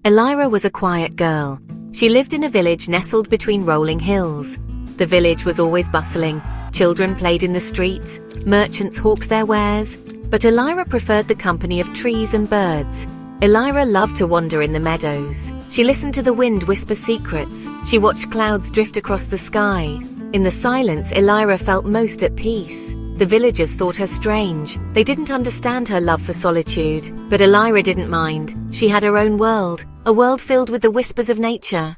Elira was a quiet girl. She lived in a village nestled between rolling hills. The village was always bustling. Children played in the streets, merchants hawked their wares, but Elira preferred the company of trees and birds. Elira loved to wander in the meadows. She listened to the wind whisper secrets. She watched clouds drift across the sky. In the silence, Elira felt most at peace. The villagers thought her strange. They didn't understand her love for solitude. But Elira didn't mind. She had her own world, a world filled with the whispers of nature.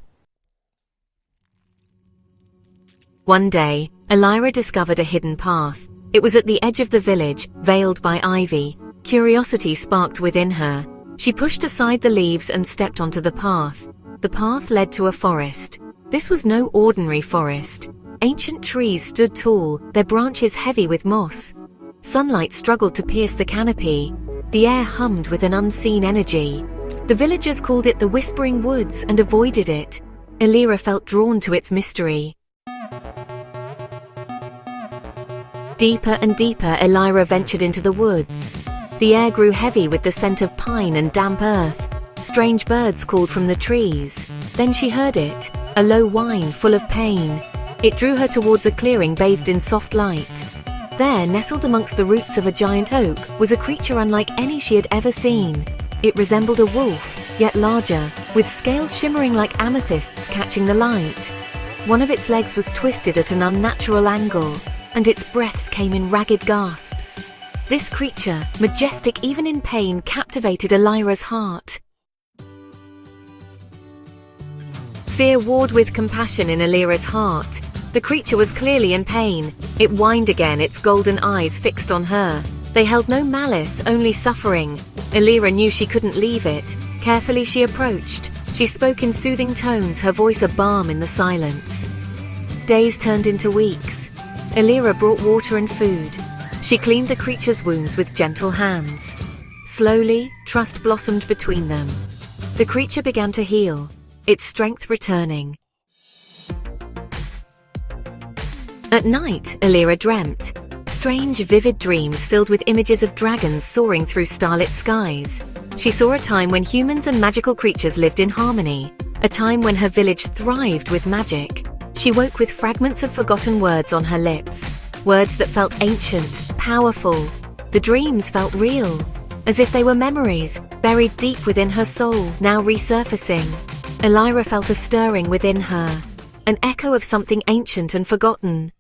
One day, Elira discovered a hidden path. It was at the edge of the village, veiled by ivy. Curiosity sparked within her. She pushed aside the leaves and stepped onto the path. The path led to a forest. This was no ordinary forest. Ancient trees stood tall, their branches heavy with moss. Sunlight struggled to pierce the canopy. The air hummed with an unseen energy. The villagers called it the Whispering Woods and avoided it. Elira felt drawn to its mystery. Deeper and deeper, Elira ventured into the woods. The air grew heavy with the scent of pine and damp earth. Strange birds called from the trees. Then she heard it, a low whine full of pain. It drew her towards a clearing bathed in soft light. There, nestled amongst the roots of a giant oak, was a creature unlike any she had ever seen. It resembled a wolf, yet larger, with scales shimmering like amethysts catching the light. One of its legs was twisted at an unnatural angle, and its breaths came in ragged gasps. This creature, majestic even in pain, captivated Elira's heart. Fear warred with compassion in Elira's heart. The creature was clearly in pain. It whined again, its golden eyes fixed on her. They held no malice, only suffering. Elira knew she couldn't leave it. Carefully she approached. She spoke in soothing tones, her voice a balm in the silence. Days turned into weeks. Elira brought water and food. She cleaned the creature's wounds with gentle hands. Slowly, trust blossomed between them. The creature began to heal, its strength returning. At night, Elira dreamt. Strange, vivid dreams filled with images of dragons soaring through starlit skies. She saw a time when humans and magical creatures lived in harmony, a time when her village thrived with magic. She woke with fragments of forgotten words on her lips, words that felt ancient, powerful. The dreams felt real, as if they were memories, buried deep within her soul, now resurfacing. Elira felt a stirring within her, an echo of something ancient and forgotten.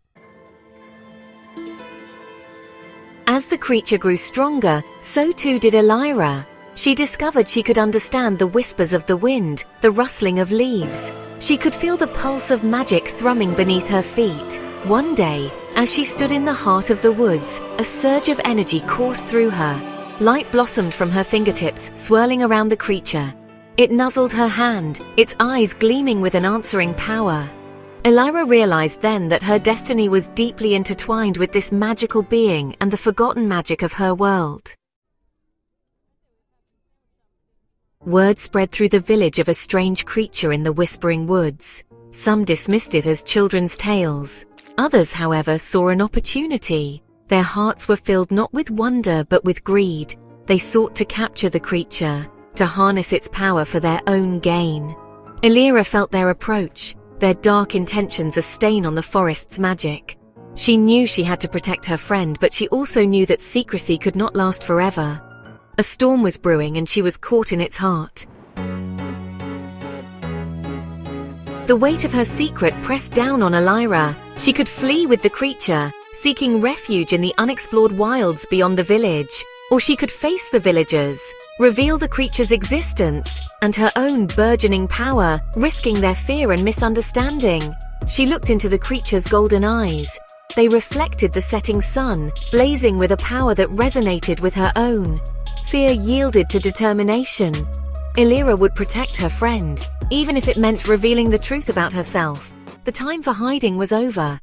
As the creature grew stronger, so too did Elira. She discovered she could understand the whispers of the wind, the rustling of leaves. She could feel the pulse of magic thrumming beneath her feet. One day, as she stood in the heart of the woods, a surge of energy coursed through her. Light blossomed from her fingertips, swirling around the creature. It nuzzled her hand, its eyes gleaming with an answering power. Elira realized then that her destiny was deeply intertwined with this magical being and the forgotten magic of her world. Word spread through the village of a strange creature in the Whispering Woods. Some dismissed it as children's tales. Others, however, saw an opportunity. Their hearts were filled not with wonder but with greed. They sought to capture the creature, to harness its power for their own gain. Elira felt their approach, their dark intentions a stain on the forest's magic. She knew she had to protect her friend, but she also knew that secrecy could not last forever. A storm was brewing and she was caught in its heart. The weight of her secret pressed down on Elira. She could flee with the creature, seeking refuge in the unexplored wilds beyond the village. Or she could face the villagers, reveal the creature's existence, and her own burgeoning power, risking their fear and misunderstanding. She looked into the creature's golden eyes. They reflected the setting sun, blazing with a power that resonated with her own. Fear yielded to determination. Elira would protect her friend, even if it meant revealing the truth about herself. The time for hiding was over.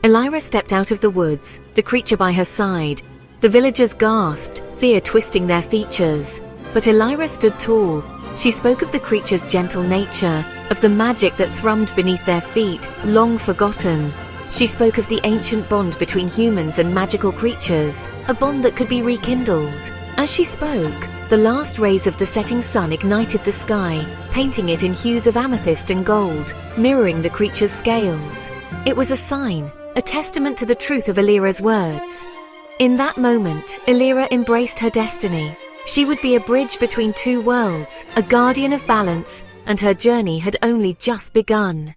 Elira stepped out of the woods, the creature by her side. The villagers gasped, fear twisting their features. But Elira stood tall. She spoke of the creature's gentle nature, of the magic that thrummed beneath their feet, long forgotten. She spoke of the ancient bond between humans and magical creatures, a bond that could be rekindled. As she spoke, The last rays of the setting sun ignited the sky, painting it in hues of amethyst and gold, mirroring the creature's scales. It was a sign, a testament to the truth of Illyra's words. In that moment, Illyra embraced her destiny. She would be a bridge between two worlds, a guardian of balance, and her journey had only just begun.